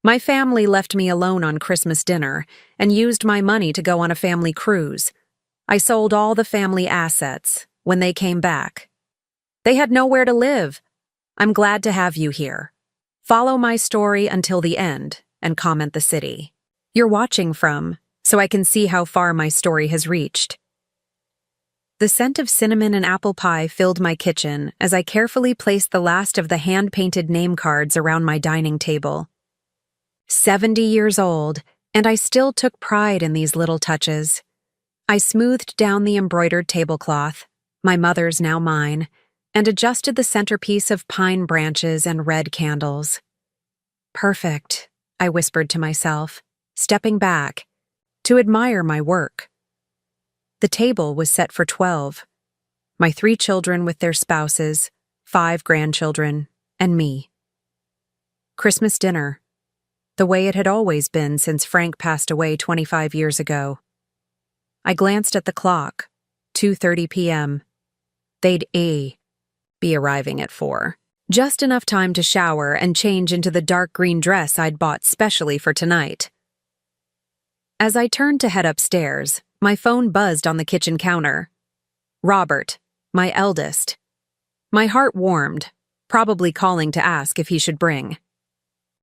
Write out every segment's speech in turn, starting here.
My family left me alone on Christmas dinner and used my money to go on a family cruise. I sold all the family assets when they came back. They had nowhere to live. I'm glad to have you here. Follow my story until the end and comment the city you're watching from so I can see how far my story has reached. The scent of cinnamon and apple pie filled my kitchen as I carefully placed the last of the hand-painted name cards around my dining table. 70 years old, and I still took pride in these little touches. I smoothed down the embroidered tablecloth, my mother's now mine, and adjusted the centerpiece of pine branches and red candles. Perfect, I whispered to myself, stepping back to admire my work. The table was set for 12. My 3 children with their spouses, 5 grandchildren, and me. Christmas dinner, the way it had always been since Frank passed away 25 years ago. I glanced at the clock, 2:30 p.m. They'd be arriving at 4. Just enough time to shower and change into the dark green dress I'd bought specially for tonight. As I turned to head upstairs, my phone buzzed on the kitchen counter. Robert, my eldest. My heart warmed, probably calling to ask if he should bring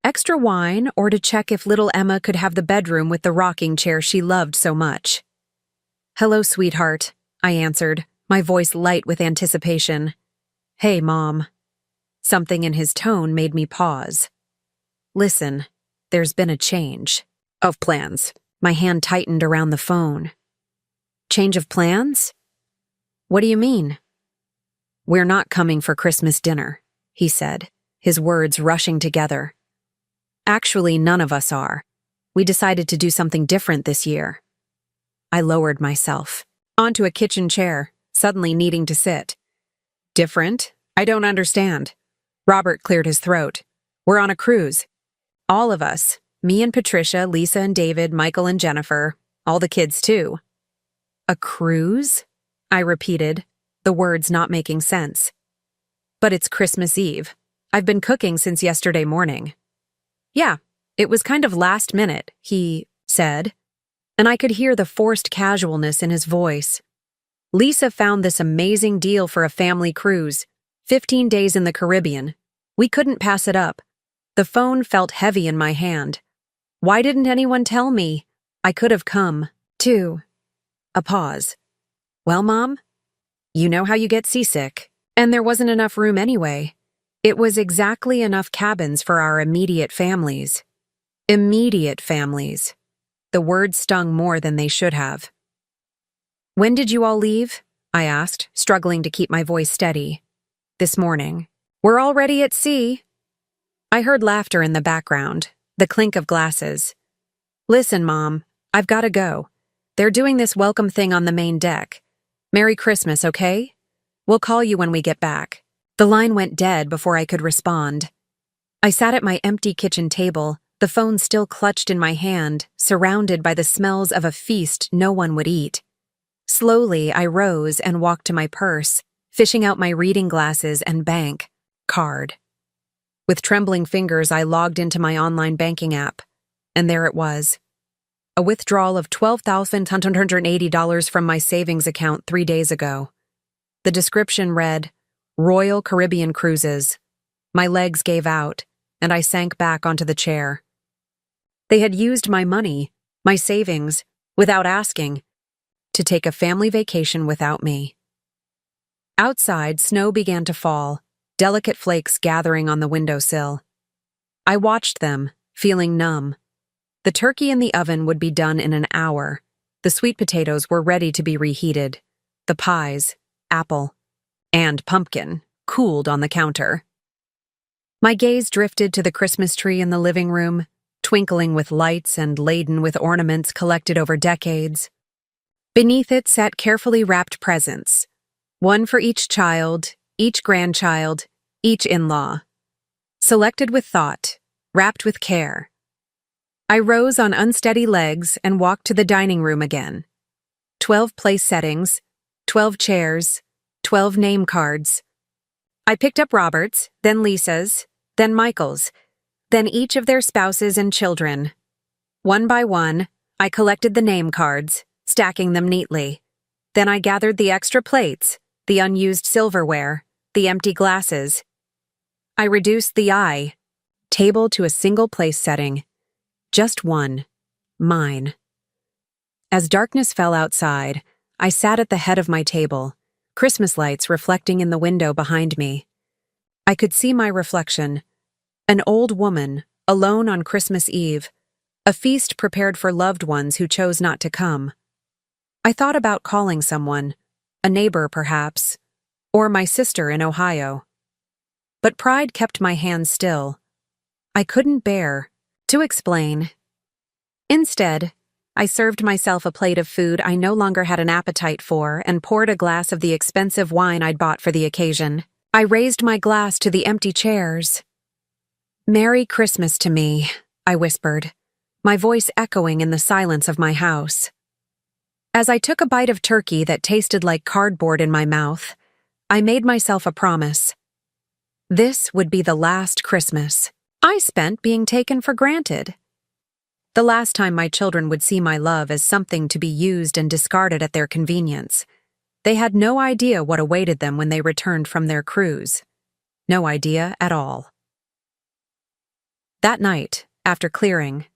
extra wine or to check if little Emma could have the bedroom with the rocking chair she loved so much. "Hello, sweetheart," I answered, my voice light with anticipation. "Hey, Mom." Something in his tone made me pause. "Listen, there's been a change of plans." My hand tightened around the phone. "Change of plans? What do you mean?" "We're not coming for Christmas dinner," he said, his words rushing together. "Actually, none of us are. We decided to do something different this year." I lowered myself onto a kitchen chair, suddenly needing to sit. "Different? I don't understand." Robert cleared his throat. "We're on a cruise. All of us, me and Patricia, Lisa and David, Michael and Jennifer, all the kids too." "A cruise?" I repeated, the words not making sense. "But it's Christmas Eve. I've been cooking since yesterday morning." "Yeah, it was kind of last minute," he said, and I could hear the forced casualness in his voice. "Lisa found this amazing deal for a family cruise, 15 days in the Caribbean. We couldn't pass it up." The phone felt heavy in my hand. Why didn't anyone tell me? I could have come, too. A pause. "Well, Mom, you know how you get seasick. And there wasn't enough room anyway. It was exactly enough cabins for our immediate families." Immediate families. The words stung more than they should have. "When did you all leave?" I asked, struggling to keep my voice steady. "This morning." "We're already at sea." I heard laughter in the background, the clink of glasses. "Listen, Mom, I've got to go. They're doing this welcome thing on the main deck. Merry Christmas, okay? We'll call you when we get back." The line went dead before I could respond. I sat at my empty kitchen table, the phone still clutched in my hand, surrounded by the smells of a feast no one would eat. Slowly, I rose and walked to my purse, fishing out my reading glasses and bank card. With trembling fingers, I logged into my online banking app, and there it was. A withdrawal of $12,180 from my savings account 3 days ago. The description read, "Royal Caribbean Cruises." My legs gave out, and I sank back onto the chair. They had used my money, my savings, without asking, to take a family vacation without me. Outside, snow began to fall, delicate flakes gathering on the windowsill. I watched them, feeling numb. The turkey in the oven would be done in an hour. The sweet potatoes were ready to be reheated. The pies, apple, and pumpkin cooled on the counter. My gaze drifted to the Christmas tree in the living room, twinkling with lights and laden with ornaments collected over decades. Beneath it sat carefully wrapped presents, one for each child, each grandchild, each in-law. Selected with thought, wrapped with care. I rose on unsteady legs and walked to the dining room again. 12 place settings, 12 chairs, 12 name cards. I picked up Robert's, then Lisa's, then Michael's. then each of their spouses and children. One by one, I collected the name cards, stacking them neatly. Then I gathered the extra plates, the unused silverware, the empty glasses. I reduced the table to a single place setting. Just one. Mine. As darkness fell outside, I sat at the head of my table, Christmas lights reflecting in the window behind me. I could see my reflection. An old woman, alone on Christmas Eve, a feast prepared for loved ones who chose not to come. I thought about calling someone, a neighbor perhaps, or my sister in Ohio. But pride kept my hands still. I couldn't bear to explain. Instead, I served myself a plate of food I no longer had an appetite for and poured a glass of the expensive wine I'd bought for the occasion. I raised my glass to the empty chairs. "Merry Christmas to me," I whispered, my voice echoing in the silence of my house. As I took a bite of turkey that tasted like cardboard in my mouth, I made myself a promise. This would be the last Christmas I spent being taken for granted. The last time my children would see my love as something to be used and discarded at their convenience. They had no idea what awaited them when they returned from their cruise. No idea at all. That night, after clearing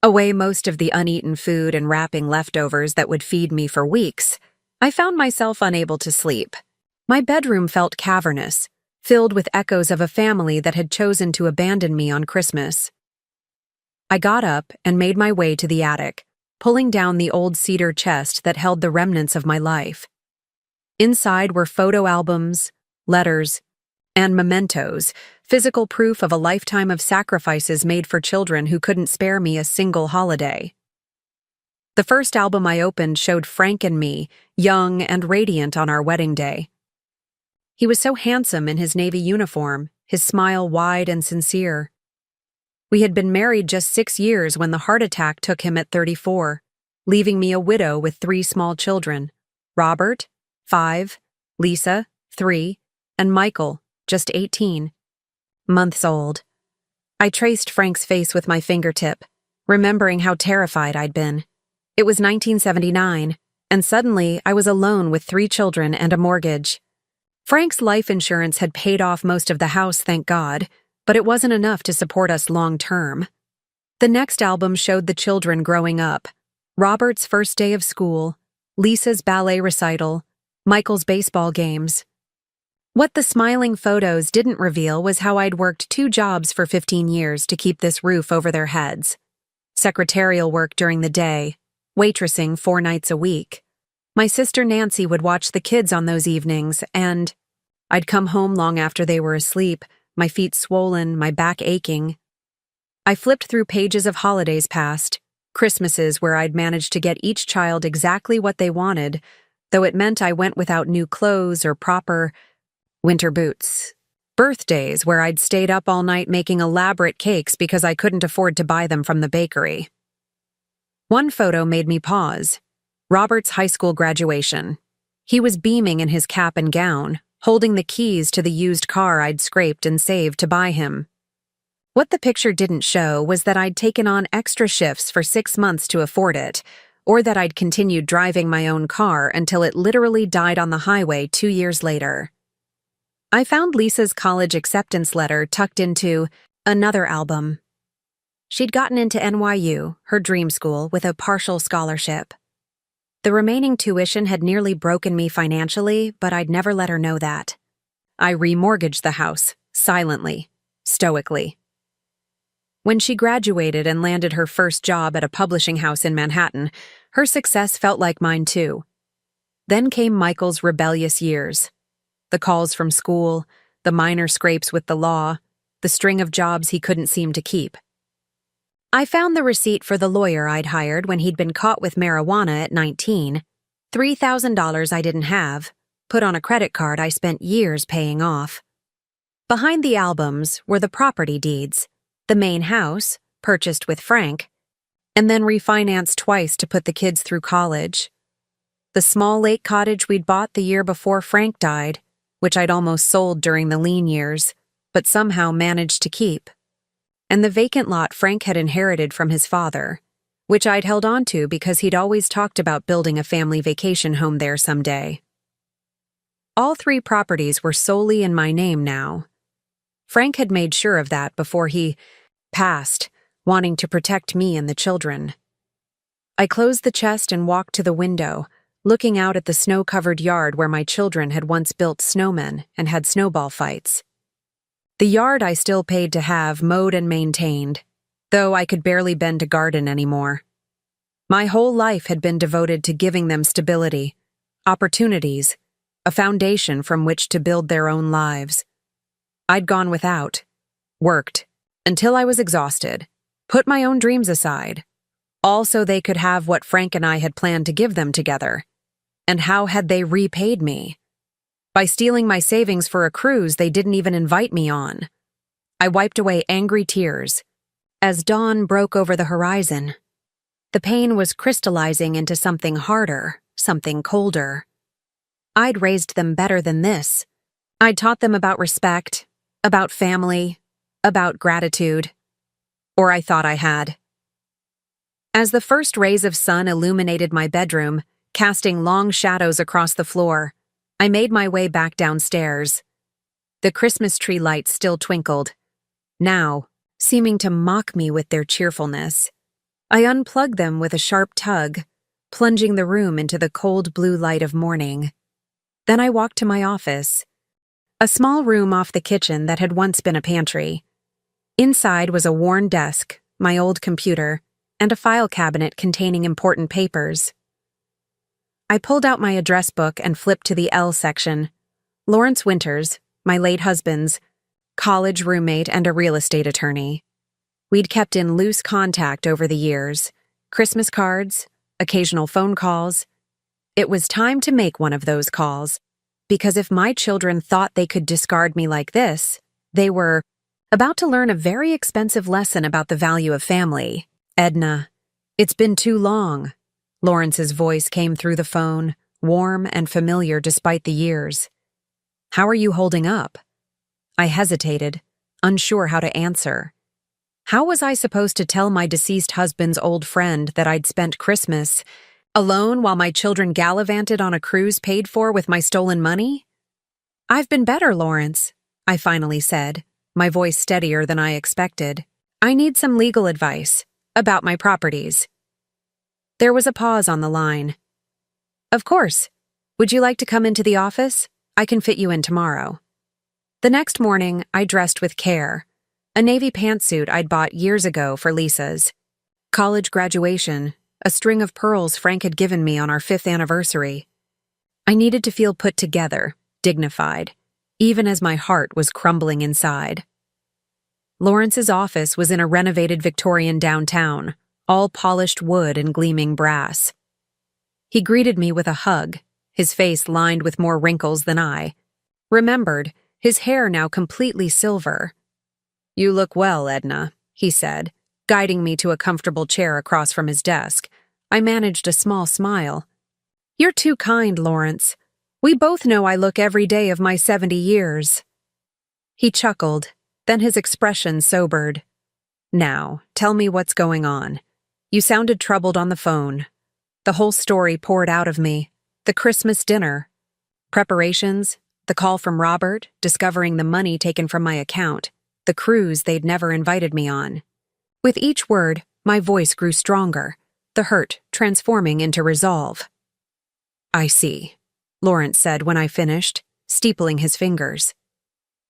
away most of the uneaten food and wrapping leftovers that would feed me for weeks, I found myself unable to sleep. My bedroom felt cavernous, filled with echoes of a family that had chosen to abandon me on Christmas. I got up and made my way to the attic, pulling down the old cedar chest that held the remnants of my life. Inside were photo albums, letters, and mementos, physical proof of a lifetime of sacrifices made for children who couldn't spare me a single holiday. The first album I opened showed Frank and me, young and radiant on our wedding day. He was so handsome in his Navy uniform, his smile wide and sincere. We had been married just 6 years when the heart attack took him at 34, leaving me a widow with 3 small children: Robert, 5, Lisa, 3, and Michael, just 18 months old. I traced Frank's face with my fingertip, remembering how terrified I'd been. It was 1979, and suddenly I was alone with 3 children and a mortgage. Frank's life insurance had paid off most of the house, thank God, but it wasn't enough to support us long term. The next album showed the children growing up: Robert's first day of school, Lisa's ballet recital, Michael's baseball games. What the smiling photos didn't reveal was how I'd worked 2 jobs for 15 years to keep this roof over their heads. Secretarial work during the day, waitressing 4 nights a week. My sister Nancy would watch the kids on those evenings, and I'd come home long after they were asleep, my feet swollen, my back aching. I flipped through pages of holidays past, Christmases where I'd managed to get each child exactly what they wanted, though it meant I went without new clothes or proper winter boots. Birthdays where I'd stayed up all night making elaborate cakes because I couldn't afford to buy them from the bakery. One photo made me pause: Robert's high school graduation. He was beaming in his cap and gown, holding the keys to the used car I'd scraped and saved to buy him. What the picture didn't show was that I'd taken on extra shifts for 6 months to afford it, or that I'd continued driving my own car until it literally died on the highway 2 years later. I found Lisa's college acceptance letter tucked into another album. She'd gotten into NYU, her dream school, with a partial scholarship. The remaining tuition had nearly broken me financially, but I'd never let her know that. I remortgaged the house, silently, stoically. When she graduated and landed her first job at a publishing house in Manhattan, her success felt like mine too. Then came Michael's rebellious years. The calls from school, the minor scrapes with the law, the string of jobs he couldn't seem to keep. I found the receipt for the lawyer I'd hired when he'd been caught with marijuana at 19, $3,000 I didn't have, put on a credit card I spent years paying off. Behind the albums were the property deeds, the main house, purchased with Frank, and then refinanced twice to put the kids through college. The small lake cottage we'd bought the year before Frank died, which I'd almost sold during the lean years, but somehow managed to keep. and the vacant lot Frank had inherited from his father, which I'd held on to because he'd always talked about building a family vacation home there someday. All 3 properties were solely in my name now. Frank had made sure of that before he passed, wanting to protect me and the children. I closed the chest and walked to the window, looking out at the snow-covered yard where my children had once built snowmen and had snowball fights. The yard I still paid to have mowed and maintained, though I could barely bend a garden anymore. My whole life had been devoted to giving them stability, opportunities, a foundation from which to build their own lives. I'd gone without, worked, until I was exhausted, put my own dreams aside, all so they could have what Frank and I had planned to give them together. And how had they repaid me? By stealing my savings for a cruise they didn't even invite me on. I wiped away angry tears as dawn broke over the horizon. The pain was crystallizing into something harder, something colder. I'd raised them better than this. I'd taught them about respect, about family, about gratitude. Or I thought I had. As the first rays of sun illuminated my bedroom, casting long shadows across the floor, I made my way back downstairs. The Christmas tree lights still twinkled, now seeming to mock me with their cheerfulness. I unplugged them with a sharp tug, plunging the room into the cold blue light of morning. Then I walked to my office, a small room off the kitchen that had once been a pantry. Inside was a worn desk, my old computer, and a file cabinet containing important papers. I pulled out my address book and flipped to the L section. Lawrence Winters, my late husband's, college roommate and a real estate attorney. We'd kept in loose contact over the years, Christmas cards, occasional phone calls. It was time to make one of those calls, because if my children thought they could discard me like this, they were about to learn a very expensive lesson about the value of family. Edna, it's been too long. Lawrence's voice came through the phone, warm and familiar despite the years. How are you holding up? I hesitated, unsure how to answer. How was I supposed to tell my deceased husband's old friend that I'd spent Christmas alone while my children gallivanted on a cruise paid for with my stolen money? I've been better, Lawrence, I finally said, my voice steadier than I expected. I need some legal advice about my properties. There was a pause on the line. Of course. Would you like to come into the office? I can fit you in tomorrow. The next morning, I dressed with care. A navy pantsuit I'd bought years ago for Lisa's college graduation, a string of pearls Frank had given me on our 5th anniversary. I needed to feel put together, dignified, even as my heart was crumbling inside. Lawrence's office was in a renovated Victorian downtown, all polished wood and gleaming brass. He greeted me with a hug, his face lined with more wrinkles than I. Remembered, his hair now completely silver. You look well, Edna, he said, guiding me to a comfortable chair across from his desk. I managed a small smile. You're too kind, Lawrence. We both know I look every day of my 70 years. He chuckled, then his expression sobered. Now, tell me what's going on. You sounded troubled on the phone. The whole story poured out of me. The Christmas dinner. Preparations, the call from Robert, discovering the money taken from my account, the cruise they'd never invited me on. With each word, my voice grew stronger, the hurt transforming into resolve. I see, Lawrence said when I finished, steepling his fingers.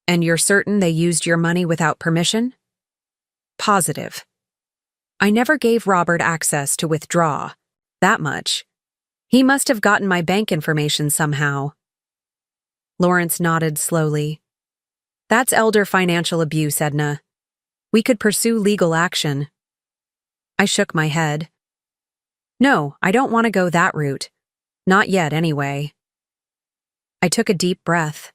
And you're certain they used your money without permission? Positive. I never gave Robert access to withdraw. That much. He must have gotten my bank information somehow. Lawrence nodded slowly. That's elder financial abuse, Edna. We could pursue legal action. I shook my head. No, I don't want to go that route. Not yet, anyway. I took a deep breath.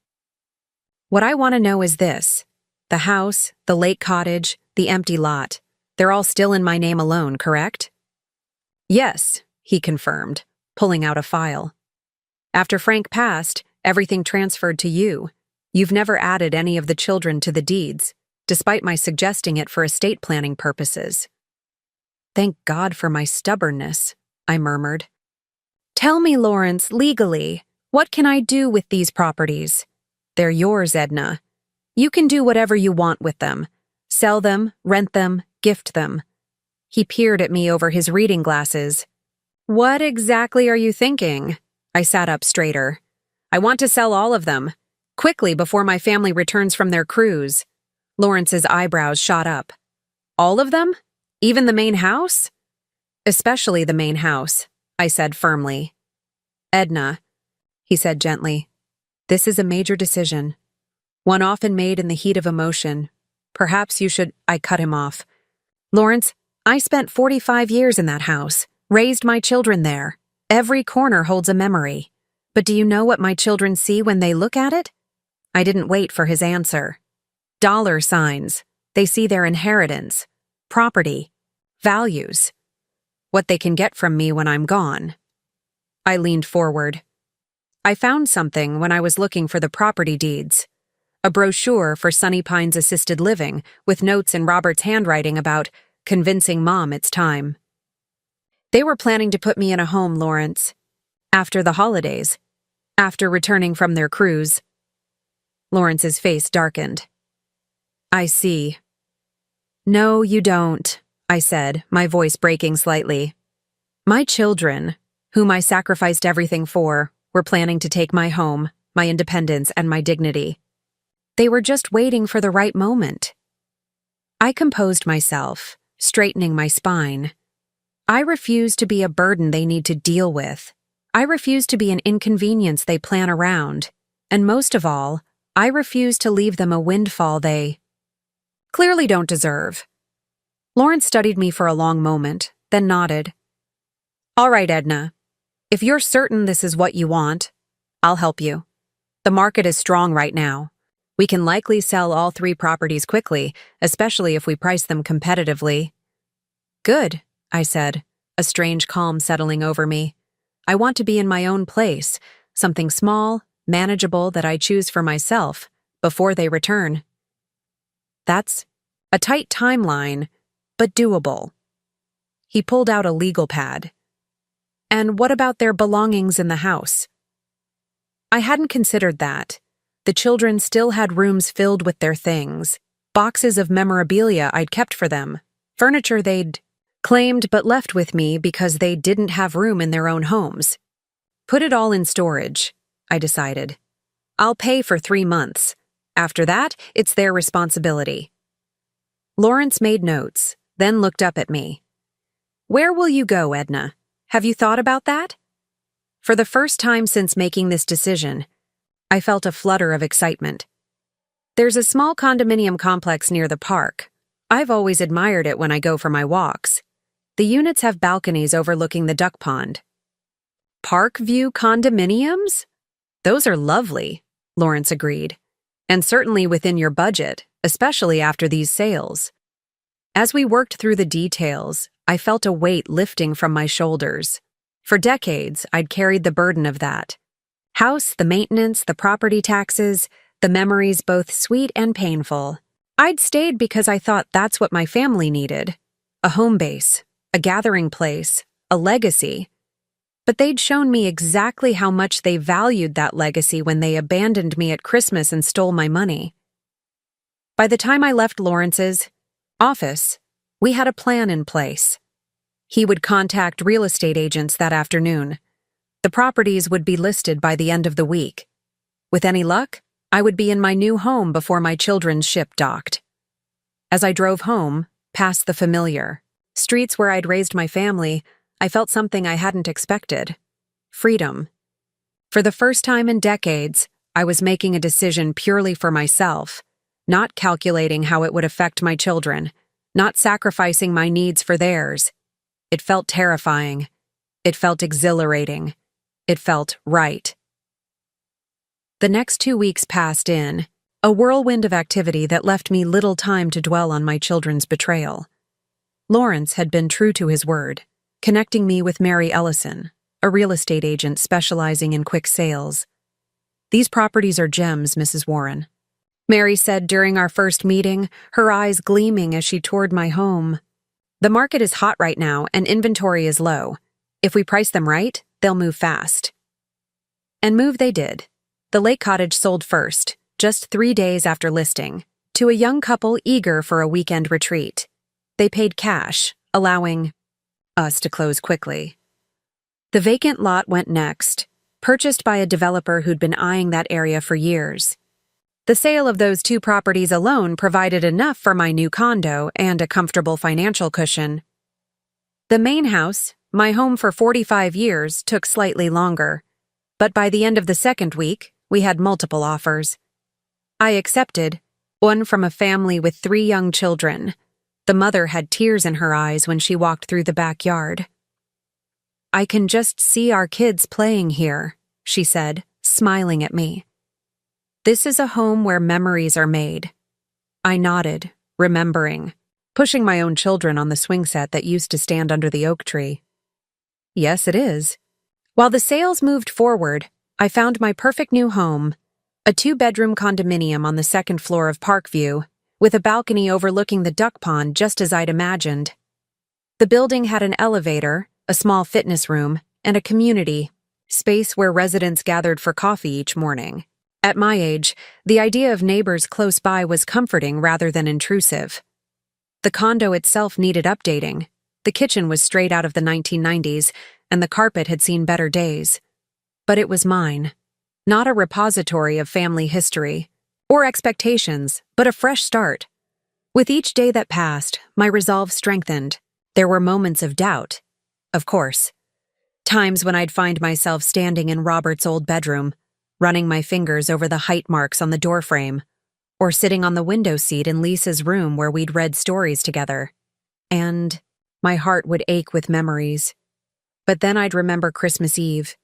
What I want to know is this. The house, the lake cottage, the empty lot. They're all still in my name alone, correct? Yes, he confirmed, pulling out a file. After Frank passed, everything transferred to you. You've never added any of the children to the deeds. despite my suggesting it for estate planning purposes. Thank God for my stubbornness, I murmured. Tell me, Lawrence, legally, what can I do with these properties? They're yours, Edna. You can do whatever you want with them. Sell them, rent them, gift them. He peered at me over his reading glasses. What exactly are you thinking? I sat up straighter. I want to sell all of them, quickly before my family returns from their cruise. Lawrence's eyebrows shot up. All of them? Even the main house? Especially the main house, I said firmly. Edna, he said gently, this is a major decision. One often made in the heat of emotion. Perhaps you should— I cut him off. Lawrence, I spent 45 years in that house, raised my children there. Every corner holds a memory. But do you know what my children see when they look at it? I didn't wait for his answer. Dollar signs. They see their inheritance, property, values, what they can get from me when I'm gone. I leaned forward. I found something when I was looking for the property deeds. A brochure for Sunny Pines Assisted Living with notes in Robert's handwriting about convincing Mom it's time. They were planning to put me in a home, Lawrence. After the holidays. After returning from their cruise. Lawrence's face darkened. I see. No, you don't, I said, my voice breaking slightly. My children, whom I sacrificed everything for, were planning to take my home, my independence, and my dignity. They were just waiting for the right moment. I composed myself, straightening my spine. I refuse to be a burden they need to deal with. I refuse to be an inconvenience they plan around. And most of all, I refuse to leave them a windfall they clearly don't deserve. Lawrence studied me for a long moment, then nodded. All right, Edna. If you're certain this is what you want, I'll help you. The market is strong right now. We can likely sell all 3 properties quickly, especially if we price them competitively. Good, I said, a strange calm settling over me. I want to be in my own place, something small, manageable that I choose for myself, before they return. That's a tight timeline, but doable. He pulled out a legal pad. And what about their belongings in the house? I hadn't considered that. The children still had rooms filled with their things, boxes of memorabilia I'd kept for them, furniture they'd claimed but left with me because they didn't have room in their own homes. Put it all in storage, I decided. I'll pay for 3 months. After that, it's their responsibility. Lawrence made notes, then looked up at me. Where will you go, Edna? Have you thought about that? For the first time since making this decision, I felt a flutter of excitement. There's a small condominium complex near the park. I've always admired it when I go for my walks. The units have balconies overlooking the duck pond. Park view condominiums? Those are lovely, Lawrence agreed. And certainly within your budget, especially after these sales. As we worked through the details, I felt a weight lifting from my shoulders. For decades, I'd carried the burden of that. House, the maintenance, the property taxes, the memories both sweet and painful. I'd stayed because I thought that's what my family needed. A home base, a gathering place, a legacy. But they'd shown me exactly how much they valued that legacy when they abandoned me at Christmas and stole my money. By the time I left Lawrence's office, we had a plan in place. He would contact real estate agents that afternoon. The properties would be listed by the end of the week. With any luck, I would be in my new home before my children's ship docked. As I drove home, past the familiar streets where I'd raised my family, I felt something I hadn't expected. Freedom. For the first time in decades, I was making a decision purely for myself, not calculating how it would affect my children, not sacrificing my needs for theirs. It felt terrifying. It felt exhilarating. It felt right. The next 2 weeks passed in, a whirlwind of activity that left me little time to dwell on my children's betrayal. Lawrence had been true to his word, connecting me with Mary Ellison, a real estate agent specializing in quick sales. These properties are gems, Mrs. Warren. Mary said during our first meeting, her eyes gleaming as she toured my home. The market is hot right now and inventory is low. If we price them right, they'll move fast. And move they did. The lake cottage sold first, just 3 days after listing, to a young couple eager for a weekend retreat. They paid cash, allowing us to close quickly. The vacant lot went next, purchased by a developer who'd been eyeing that area for years. The sale of those 2 properties alone provided enough for my new condo and a comfortable financial cushion. The main house, my home for 45 years, took slightly longer, but by the end of the second week, we had multiple offers. I accepted, one from a family with 3 young children. The mother had tears in her eyes when she walked through the backyard. "I can just see our kids playing here," she said, smiling at me. "This is a home where memories are made." I nodded, remembering, pushing my own children on the swing set that used to stand under the oak tree. "Yes, it is." While the sales moved forward, I found my perfect new home, a 2-bedroom condominium on the 2nd floor of Parkview, with a balcony overlooking the duck pond just as I'd imagined. The building had an elevator, a small fitness room, and a community space where residents gathered for coffee each morning. At my age, the idea of neighbors close by was comforting rather than intrusive. The condo itself needed updating. The kitchen was straight out of the 1990s, and the carpet had seen better days. But it was mine. Not a repository of family history or expectations, but a fresh start. With each day that passed, my resolve strengthened. There were moments of doubt, of course. Times when I'd find myself standing in Robert's old bedroom, running my fingers over the height marks on the doorframe, or sitting on the window seat in Lisa's room where we'd read stories together. And my heart would ache with memories. But then I'd remember Christmas Eve,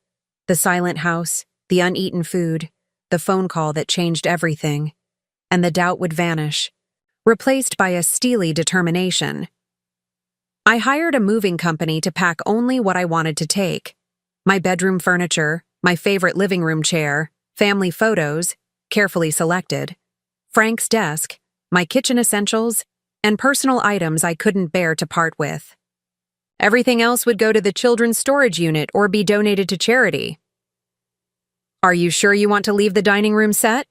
the silent house, the uneaten food, the phone call that changed everything, and the doubt would vanish, replaced by a steely determination. I hired a moving company to pack only what I wanted to take: my bedroom furniture, my favorite living room chair, family photos, carefully selected, Frank's desk, my kitchen essentials, and personal items I couldn't bear to part with. Everything else would go to the children's storage unit or be donated to charity. "Are you sure you want to leave the dining room set?"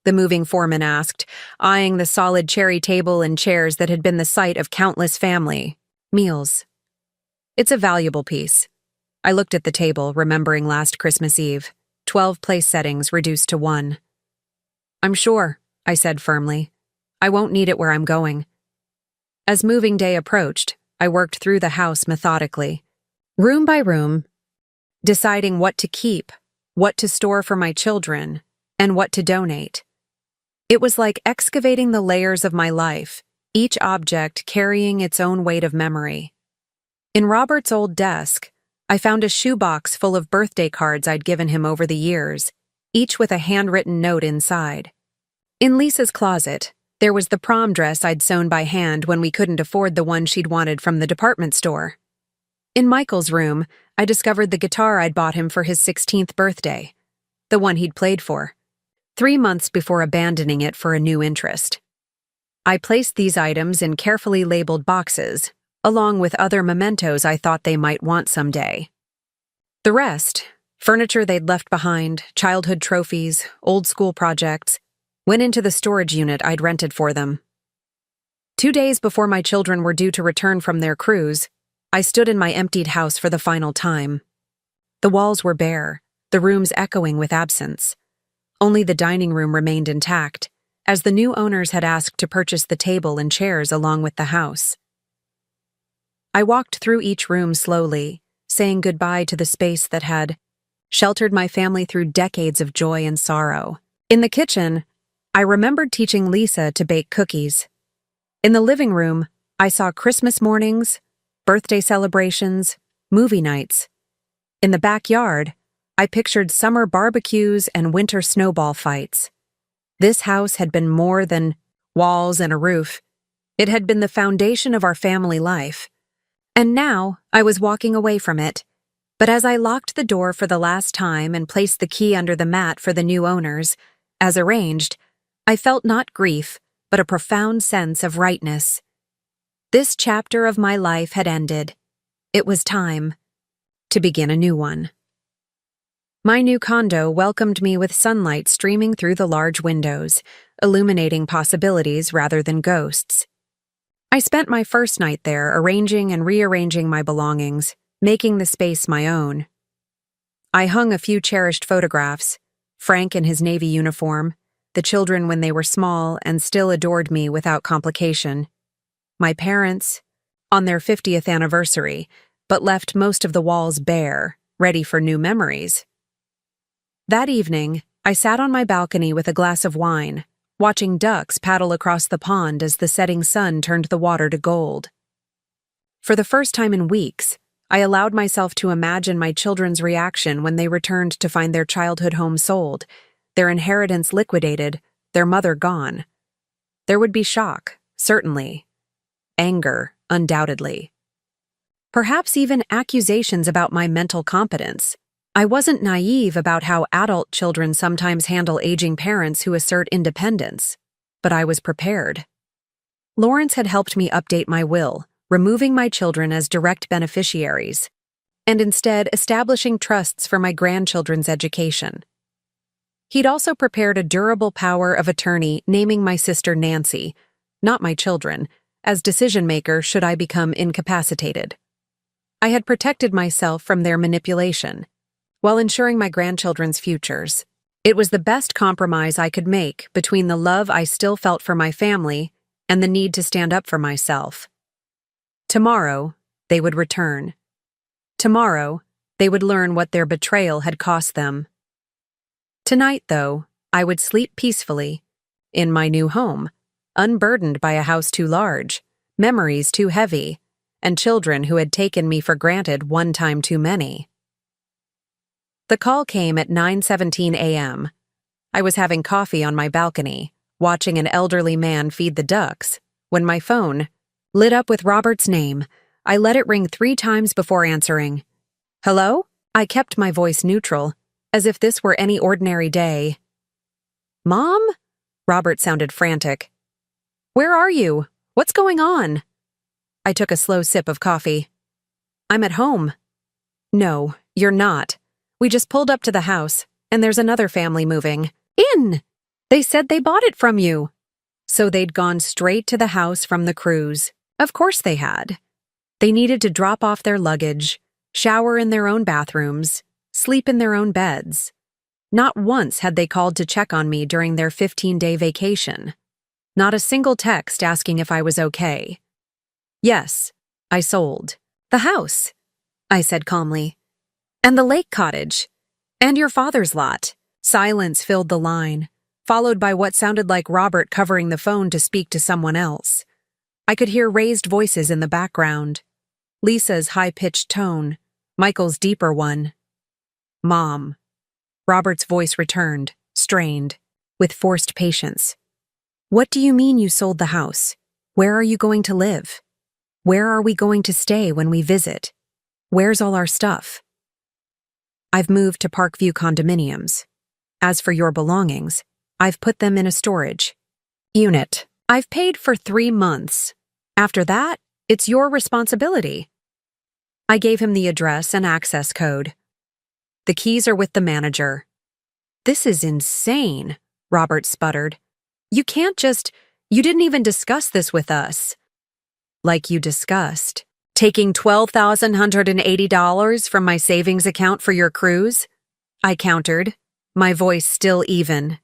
the moving foreman asked, eyeing the solid cherry table and chairs that had been the site of countless family meals. "It's a valuable piece." I looked at the table, remembering last Christmas Eve, 12 place settings reduced to 1. "I'm sure," I said firmly. "I won't need it where I'm going." As moving day approached, I worked through the house methodically, room by room, deciding what to keep, what to store for my children, and what to donate. It was like excavating the layers of my life, each object carrying its own weight of memory. In Robert's old desk, I found a shoebox full of birthday cards I'd given him over the years, each with a handwritten note inside. In Lisa's closet, there was the prom dress I'd sewn by hand when we couldn't afford the one she'd wanted from the department store. In Michael's room, I discovered the guitar I'd bought him for his 16th birthday, the one he'd played for, 3 months before abandoning it for a new interest. I placed these items in carefully labeled boxes, along with other mementos I thought they might want someday. The rest, furniture they'd left behind, childhood trophies, old school projects, went into the storage unit I'd rented for them. 2 days before my children were due to return from their cruise, I stood in my emptied house for the final time. The walls were bare, the rooms echoing with absence. Only the dining room remained intact, as the new owners had asked to purchase the table and chairs along with the house. I walked through each room slowly, saying goodbye to the space that had sheltered my family through decades of joy and sorrow. In the kitchen, I remembered teaching Lisa to bake cookies. In the living room, I saw Christmas mornings, birthday celebrations, movie nights. In the backyard, I pictured summer barbecues and winter snowball fights. This house had been more than walls and a roof. It had been the foundation of our family life. And now I was walking away from it. But as I locked the door for the last time and placed the key under the mat for the new owners, as arranged, I felt not grief, but a profound sense of rightness. This chapter of my life had ended. It was time to begin a new one. My new condo welcomed me with sunlight streaming through the large windows, illuminating possibilities rather than ghosts. I spent my first night there arranging and rearranging my belongings, making the space my own. I hung a few cherished photographs, Frank in his Navy uniform, the children when they were small and still adored me without complication, my parents, on their 50th anniversary, but left most of the walls bare, ready for new memories. That evening, I sat on my balcony with a glass of wine, watching ducks paddle across the pond as the setting sun turned the water to gold. For the first time in weeks, I allowed myself to imagine my children's reaction when they returned to find their childhood home sold, their inheritance liquidated, their mother gone. There would be shock, certainly. Anger, undoubtedly. Perhaps even accusations about my mental competence. I wasn't naive about how adult children sometimes handle aging parents who assert independence, but I was prepared. Lawrence had helped me update my will, removing my children as direct beneficiaries, and instead establishing trusts for my grandchildren's education. He'd also prepared a durable power of attorney naming my sister Nancy, not my children, as decision-maker should I become incapacitated. I had protected myself from their manipulation, while ensuring my grandchildren's futures. It was the best compromise I could make between the love I still felt for my family and the need to stand up for myself. Tomorrow, they would return. Tomorrow, they would learn what their betrayal had cost them. Tonight, though, I would sleep peacefully, in my new home, unburdened by a house too large, memories too heavy, and children who had taken me for granted one time too many. The call came at 9:17 a.m. I was having coffee on my balcony, watching an elderly man feed the ducks, when my phone lit up with Robert's name. I let it ring 3 times before answering. Hello? I kept my voice neutral, as if this were any ordinary day. Mom? Robert sounded frantic. Where are you? What's going on? I took a slow sip of coffee. I'm at home. No, you're not. We just pulled up to the house, and there's another family moving. In! They said they bought it from you. So they'd gone straight to the house from the cruise. Of course they had. They needed to drop off their luggage, shower in their own bathrooms, sleep in their own beds. Not once had they called to check on me during their 15-day vacation. Not a single text asking if I was okay. Yes, I sold. The house, I said calmly. And the lake cottage. And your father's lot. Silence filled the line, followed by what sounded like Robert covering the phone to speak to someone else. I could hear raised voices in the background. Lisa's high-pitched tone, Michael's deeper one. Mom. Robert's voice returned, strained, with forced patience. What do you mean you sold the house? Where are you going to live? Where are we going to stay when we visit? Where's all our stuff? I've moved to Parkview condominiums. As for your belongings, I've put them in a storage unit. I've paid for 3 months. After that, it's your responsibility. I gave him the address and access code. The keys are with the manager. This is insane, Robert sputtered. You didn't even discuss this with us. Like you discussed. Taking $12,180 from my savings account for your cruise? I countered, my voice still even.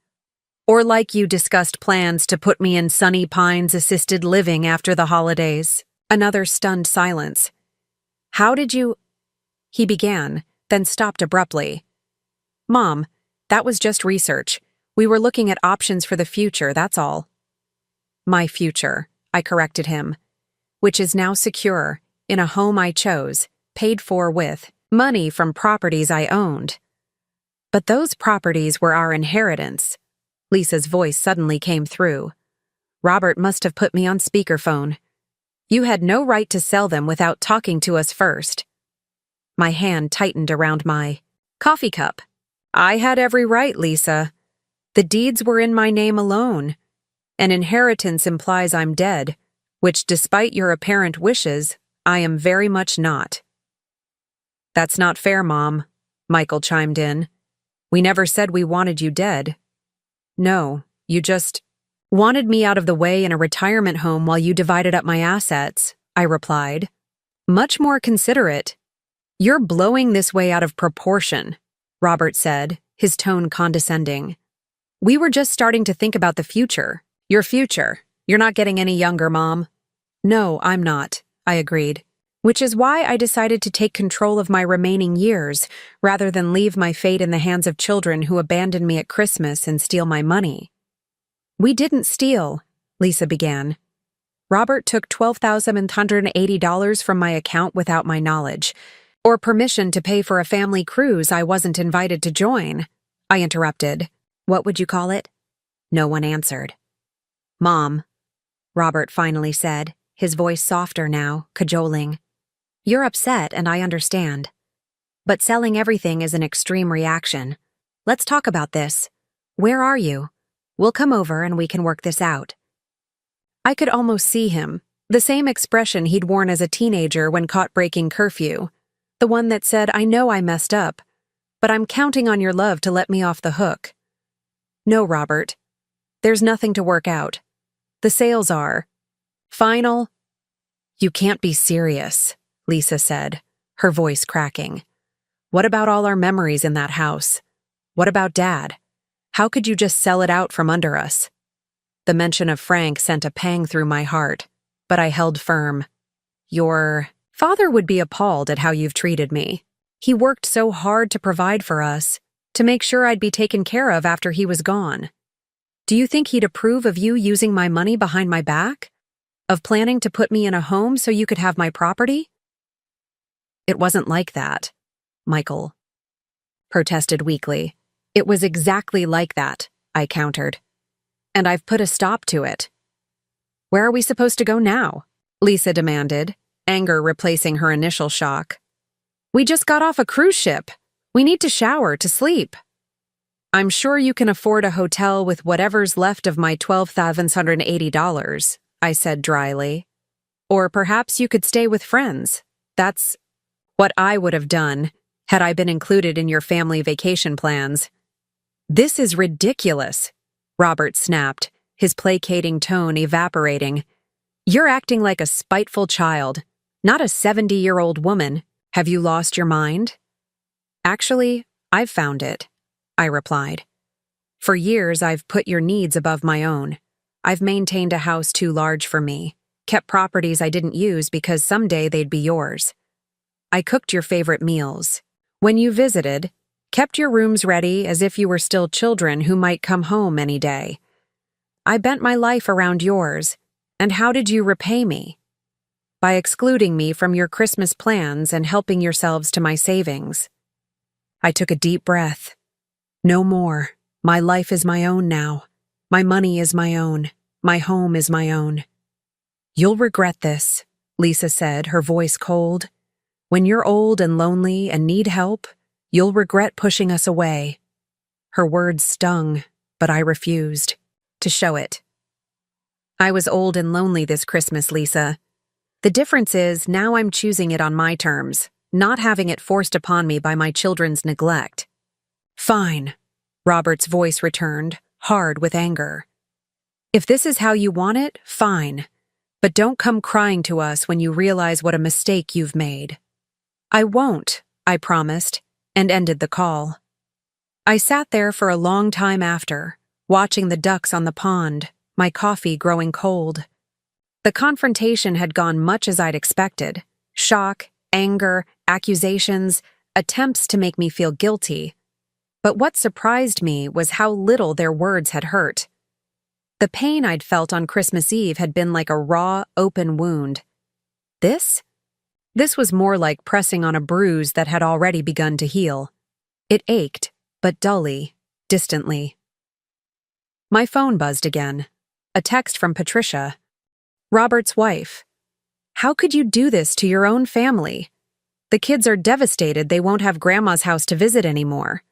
Or like you discussed plans to put me in Sunny Pines assisted living after the holidays. Another stunned silence. How did you... He began, then stopped abruptly. Mom, that was just research. We were looking at options for the future, that's all. My future, I corrected him, which is now secure, in a home I chose, paid for with money from properties I owned. But those properties were our inheritance. Lisa's voice suddenly came through. Robert must have put me on speakerphone. You had no right to sell them without talking to us first. My hand tightened around my coffee cup. I had every right, Lisa. The deeds were in my name alone. An inheritance implies I'm dead, which, despite your apparent wishes, I am very much not. That's not fair, Mom, Michael chimed in. We never said we wanted you dead. No, you just wanted me out of the way in a retirement home while you divided up my assets, I replied. Much more considerate. You're blowing this way out of proportion, Robert said, his tone condescending. We were just starting to think about the future. Your future. You're not getting any younger, Mom. No, I'm not, I agreed. Which is why I decided to take control of my remaining years, rather than leave my fate in the hands of children who abandon me at Christmas and steal my money. We didn't steal, Lisa began. Robert took $12,180 from my account without my knowledge, or permission to pay for a family cruise I wasn't invited to join. I interrupted. What would you call it? No one answered. Mom, Robert finally said, his voice softer now, cajoling. You're upset, and I understand. But selling everything is an extreme reaction. Let's talk about this. Where are you? We'll come over and we can work this out. I could almost see him, the same expression he'd worn as a teenager when caught breaking curfew, the one that said, I know I messed up, but I'm counting on your love to let me off the hook. No, Robert. There's nothing to work out. The sales are final. You can't be serious, Lisa said, her voice cracking. What about all our memories in that house? What about Dad? How could you just sell it out from under us? The mention of Frank sent a pang through my heart, but I held firm. Your father would be appalled at how you've treated me. He worked so hard to provide for us, to make sure I'd be taken care of after he was gone. Do you think he'd approve of you using my money behind my back? Of planning to put me in a home so you could have my property? It wasn't like that, Michael protested weakly. It was exactly like that, I countered. And I've put a stop to it. Where are we supposed to go now? Lisa demanded, anger replacing her initial shock. We just got off a cruise ship. We need to shower, to sleep. I'm sure you can afford a hotel with whatever's left of my $12,180, I said dryly. Or perhaps you could stay with friends. That's what I would have done had I been included in your family vacation plans. This is ridiculous, Robert snapped, his placating tone evaporating. You're acting like a spiteful child, not a 70-year-old woman. Have you lost your mind? Actually, I've found it, I replied. For years, I've put your needs above my own. I've maintained a house too large for me, kept properties I didn't use because someday they'd be yours. I cooked your favorite meals. When you visited, kept your rooms ready as if you were still children who might come home any day. I bent my life around yours, and how did you repay me? By excluding me from your Christmas plans and helping yourselves to my savings. I took a deep breath. No more. My life is my own now. My money is my own. My home is my own. You'll regret this, Lisa said, her voice cold. When you're old and lonely and need help, you'll regret pushing us away. Her words stung, but I refused to show it. I was old and lonely this Christmas, Lisa. The difference is now I'm choosing it on my terms, not having it forced upon me by my children's neglect. Fine, Robert's voice returned, hard with anger. If this is how you want it, fine. But don't come crying to us when you realize what a mistake you've made. I won't, I promised, and ended the call. I sat there for a long time after, watching the ducks on the pond, my coffee growing cold. The confrontation had gone much as I'd expected. Shock, anger, accusations, attempts to make me feel guilty. But what surprised me was how little their words had hurt. The pain I'd felt on Christmas Eve had been like a raw, open wound. This was more like pressing on a bruise that had already begun to heal. It ached, but dully, distantly. My phone buzzed again. A text from Patricia, Robert's wife. How could you do this to your own family? The kids are devastated they won't have Grandma's house to visit anymore.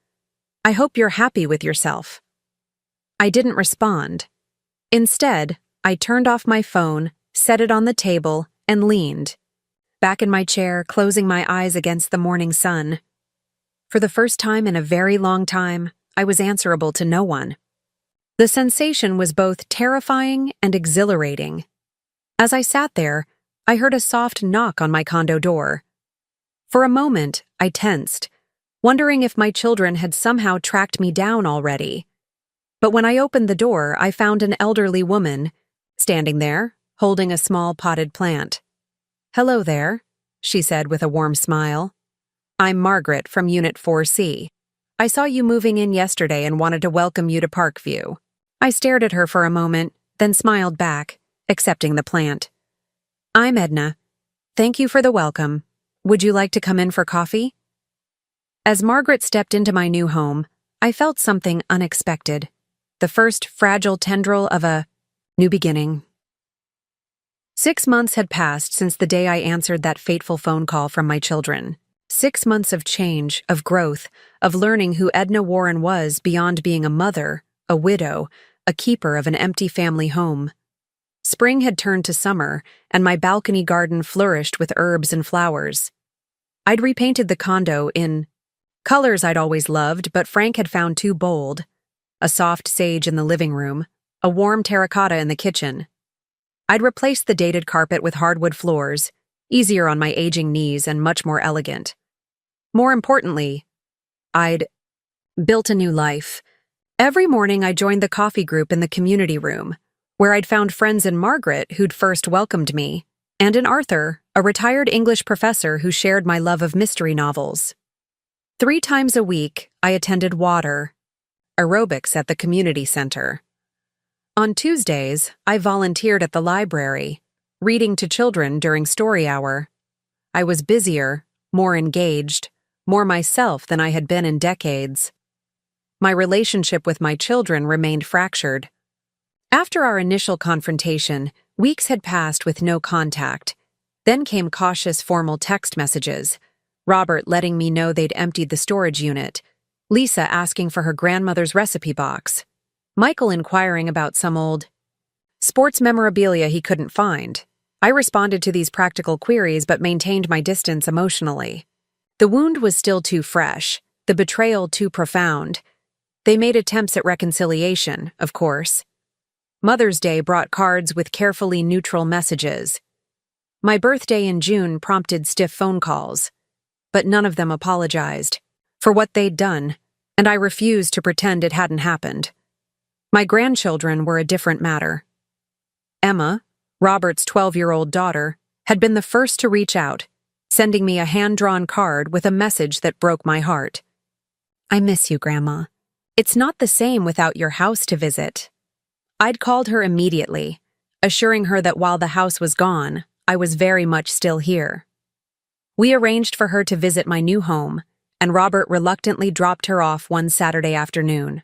I hope you're happy with yourself. I didn't respond. Instead, I turned off my phone, set it on the table, and leaned back in my chair, closing my eyes against the morning sun. For the first time in a very long time, I was answerable to no one. The sensation was both terrifying and exhilarating. As I sat there, I heard a soft knock on my condo door. For a moment, I tensed, wondering if my children had somehow tracked me down already. But when I opened the door, I found an elderly woman standing there, holding a small potted plant. "Hello there," she said with a warm smile. "I'm Margaret from Unit 4C. I saw you moving in yesterday and wanted to welcome you to Parkview." I stared at her for a moment, then smiled back, accepting the plant. "I'm Edna. Thank you for the welcome. Would you like to come in for coffee?" As Margaret stepped into my new home, I felt something unexpected. The first fragile tendril of a new beginning. 6 months had passed since the day I answered that fateful phone call from my children. 6 months of change, of growth, of learning who Edna Warren was beyond being a mother, a widow, a keeper of an empty family home. Spring had turned to summer, and my balcony garden flourished with herbs and flowers. I'd repainted the condo in colors I'd always loved, but Frank had found too bold. A soft sage in the living room, a warm terracotta in the kitchen. I'd replaced the dated carpet with hardwood floors, easier on my aging knees and much more elegant. More importantly, I'd built a new life. Every morning I joined the coffee group in the community room, where I'd found friends in Margaret who'd first welcomed me, and in Arthur, a retired English professor who shared my love of mystery novels. 3 times a week, I attended water, aerobics at the community center. On Tuesdays, I volunteered at the library, reading to children during story hour. I was busier, more engaged, more myself than I had been in decades. My relationship with my children remained fractured. After our initial confrontation, weeks had passed with no contact. Then came cautious formal text messages, Robert letting me know they'd emptied the storage unit, Lisa asking for her grandmother's recipe box, Michael inquiring about some old sports memorabilia he couldn't find. I responded to these practical queries but maintained my distance emotionally. The wound was still too fresh, the betrayal too profound. They made attempts at reconciliation, of course. Mother's Day brought cards with carefully neutral messages. My birthday in June prompted stiff phone calls, but none of them apologized for what they'd done, and I refused to pretend it hadn't happened. My grandchildren were a different matter. Emma, Robert's 12-year-old daughter, had been the first to reach out, sending me a hand-drawn card with a message that broke my heart. "I miss you, Grandma. It's not the same without your house to visit." I'd called her immediately, assuring her that while the house was gone, I was very much still here. We arranged for her to visit my new home, and Robert reluctantly dropped her off one Saturday afternoon.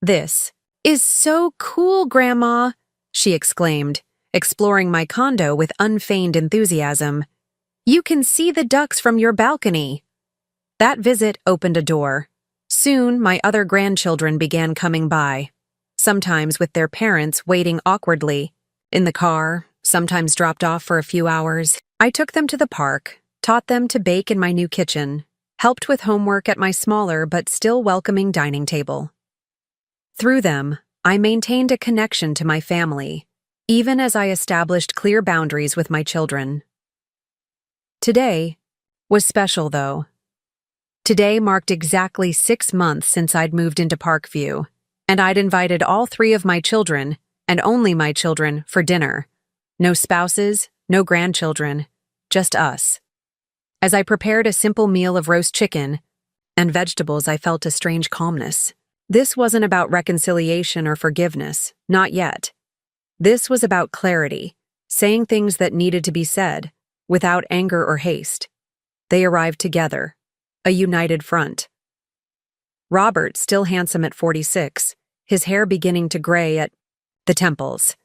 "This is so cool, Grandma," she exclaimed, exploring my condo with unfeigned enthusiasm. "You can see the ducks from your balcony." That visit opened a door. Soon, my other grandchildren began coming by, sometimes with their parents waiting awkwardly, in the car, sometimes dropped off for a few hours. I took them to the park, taught them to bake in my new kitchen, helped with homework at my smaller but still welcoming dining table. Through them, I maintained a connection to my family, even as I established clear boundaries with my children. Today was special, though. Today marked exactly 6 months since I'd moved into Parkview, and I'd invited all 3 of my children, and only my children, for dinner. No spouses, no grandchildren, just us. As I prepared a simple meal of roast chicken and vegetables, I felt a strange calmness. This wasn't about reconciliation or forgiveness, not yet. This was about clarity, saying things that needed to be said, without anger or haste. They arrived together, a united front. Robert, still handsome at 46, his hair beginning to gray at the temples.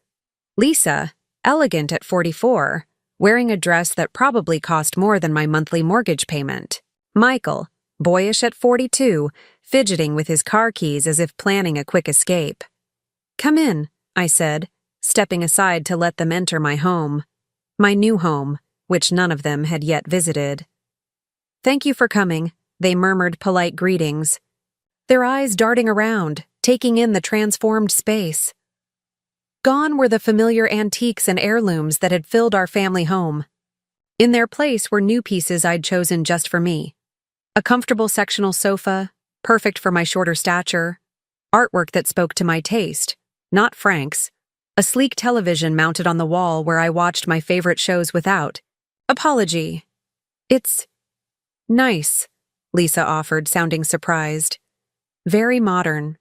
Lisa, elegant at 44, wearing a dress that probably cost more than my monthly mortgage payment. Michael, boyish at 42, fidgeting with his car keys as if planning a quick escape. "Come in," I said, stepping aside to let them enter my home. My new home, which none of them had yet visited. "Thank you for coming," they murmured polite greetings, their eyes darting around, taking in the transformed space. Gone were the familiar antiques and heirlooms that had filled our family home. In their place were new pieces I'd chosen just for me. A comfortable sectional sofa, perfect for my shorter stature, artwork that spoke to my taste, not Frank's, a sleek television mounted on the wall where I watched my favorite shows without apology. "It's nice," Lisa offered, sounding surprised. "Very modern."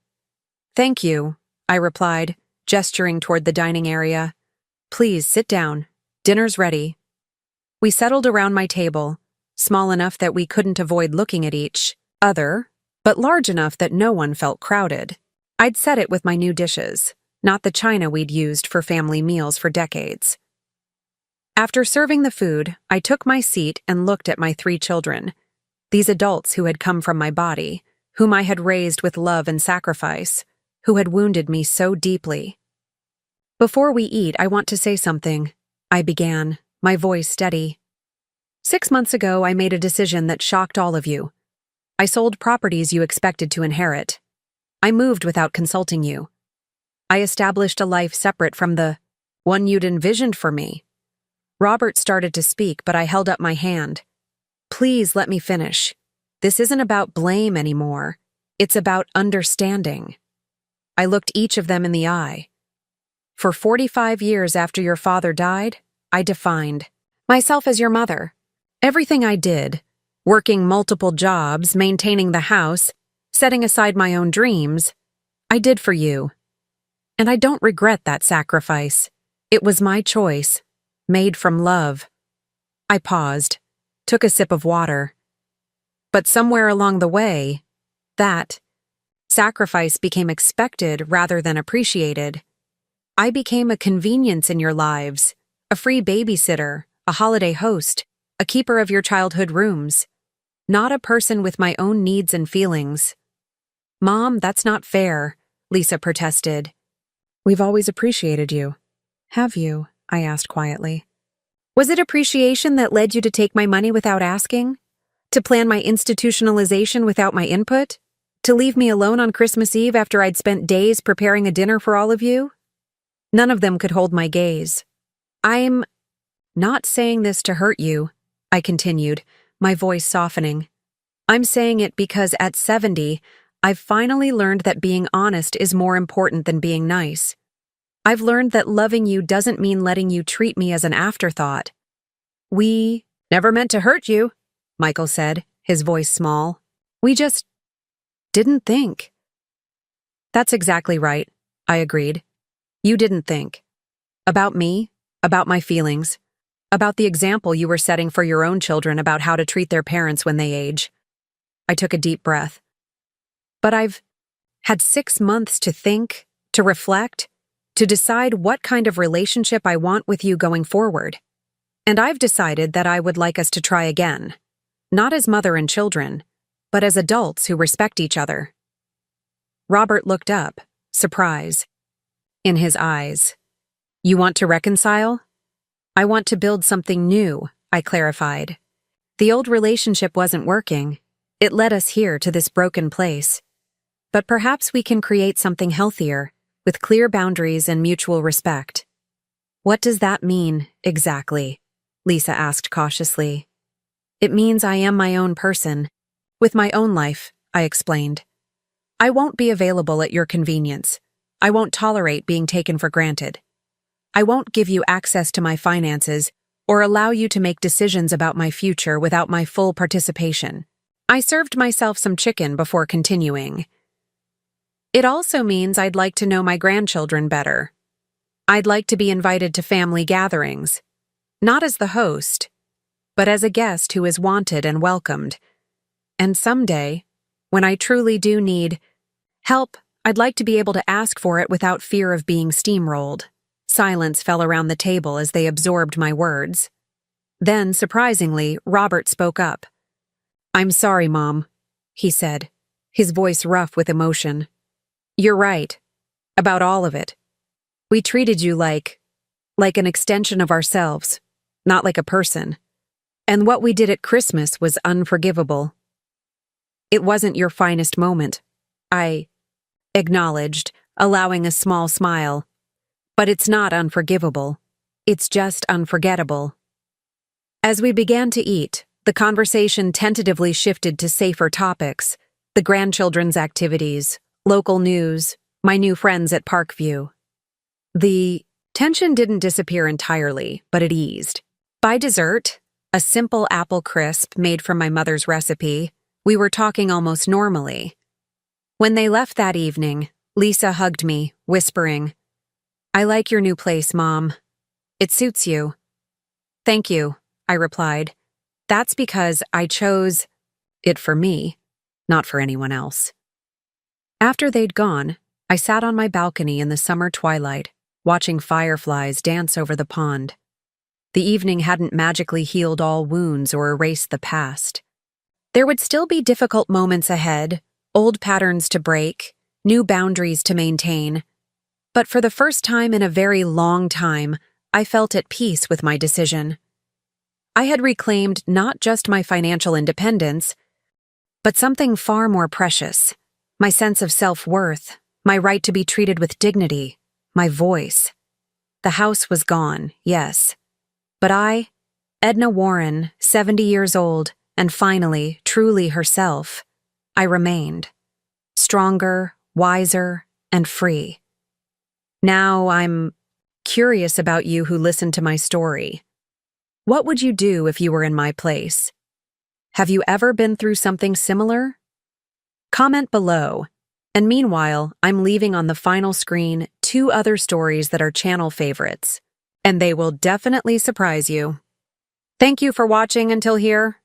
"Thank you," I replied, gesturing toward the dining area. "Please sit down. Dinner's ready." We settled around my table, small enough that we couldn't avoid looking at each other, but large enough that no one felt crowded. I'd set it with my new dishes, not the china we'd used for family meals for decades. After serving the food, I took my seat and looked at my 3 children, these adults who had come from my body, whom I had raised with love and sacrifice, who had wounded me so deeply. "Before we eat, I want to say something," I began, my voice steady. "6 months ago, I made a decision that shocked all of you. I sold properties you expected to inherit. I moved without consulting you. I established a life separate from the one you'd envisioned for me." Robert started to speak, but I held up my hand. "Please let me finish. This isn't about blame anymore. It's about understanding." I looked each of them in the eye. "For 45 years after your father died, I defined myself as your mother. Everything I did, working multiple jobs, maintaining the house, setting aside my own dreams, I did for you. And I don't regret that sacrifice. It was my choice, made from love." I paused, took a sip of water. "But somewhere along the way, that sacrifice became expected rather than appreciated. I became a convenience in your lives, a free babysitter, a holiday host, a keeper of your childhood rooms, not a person with my own needs and feelings." "Mom, that's not fair," Lisa protested. "We've always appreciated you." "Have you?" I asked quietly. "Was it appreciation that led you to take my money without asking? To plan my institutionalization without my input? To leave me alone on Christmas Eve after I'd spent days preparing a dinner for all of you?" None of them could hold my gaze. "I'm not saying this to hurt you," I continued, my voice softening. "I'm saying it because at 70, I've finally learned that being honest is more important than being nice. I've learned that loving you doesn't mean letting you treat me as an afterthought." "We never meant to hurt you," Michael said, his voice small. "We just didn't think." "That's exactly right," I agreed. "You didn't think. About me, about my feelings, about the example you were setting for your own children about how to treat their parents when they age." I took a deep breath. "But I've had 6 months to think, to reflect, to decide what kind of relationship I want with you going forward. And I've decided that I would like us to try again. Not as mother and children, but as adults who respect each other." Robert looked up, surprise in his eyes. "You want to reconcile?" "I want to build something new," I clarified. "The old relationship wasn't working. It led us here to this broken place. But perhaps we can create something healthier, with clear boundaries and mutual respect." "What does that mean, exactly?" Lisa asked cautiously. "It means I am my own person, with my own life," I explained. "I won't be available at your convenience. I won't tolerate being taken for granted. I won't give you access to my finances or allow you to make decisions about my future without my full participation." I served myself some chicken before continuing. "It also means I'd like to know my grandchildren better. I'd like to be invited to family gatherings, not as the host, but as a guest who is wanted and welcomed. And someday, when I truly do need help, I'd like to be able to ask for it without fear of being steamrolled." Silence fell around the table as they absorbed my words. Then, surprisingly, Robert spoke up. "I'm sorry, Mom. he said, his voice rough with emotion. You're right. About all of it. We treated you like an extension of ourselves, not like a person. And what we did at Christmas was unforgivable. It wasn't your finest moment, I acknowledged, allowing a small smile. But it's not unforgivable. It's just unforgettable. As we began to eat, the conversation tentatively shifted to safer topics, the grandchildren's activities, local news, my new friends at Parkview. The tension didn't disappear entirely, but it eased. By dessert, a simple apple crisp made from my mother's recipe, we were talking almost normally. When they left that evening, Lisa hugged me, whispering, I like your new place, Mom. It suits you. Thank you, I replied. That's because I chose it for me, not for anyone else. After they'd gone, I sat on my balcony in the summer twilight, watching fireflies dance over the pond. The evening hadn't magically healed all wounds or erased the past. There would still be difficult moments ahead, old patterns to break, new boundaries to maintain. But for the first time in a very long time, I felt at peace with my decision. I had reclaimed not just my financial independence, but something far more precious, my sense of self-worth, my right to be treated with dignity, my voice. The house was gone, yes. But I, Edna Warren, 70 years old, and finally, truly herself, I remained. Stronger, wiser, and free. Now I'm curious about you who listened to my story. What would you do if you were in my place? Have you ever been through something similar? Comment below. And meanwhile, I'm leaving on the final screen 2 other stories that are channel favorites, and they will definitely surprise you. Thank you for watching until here.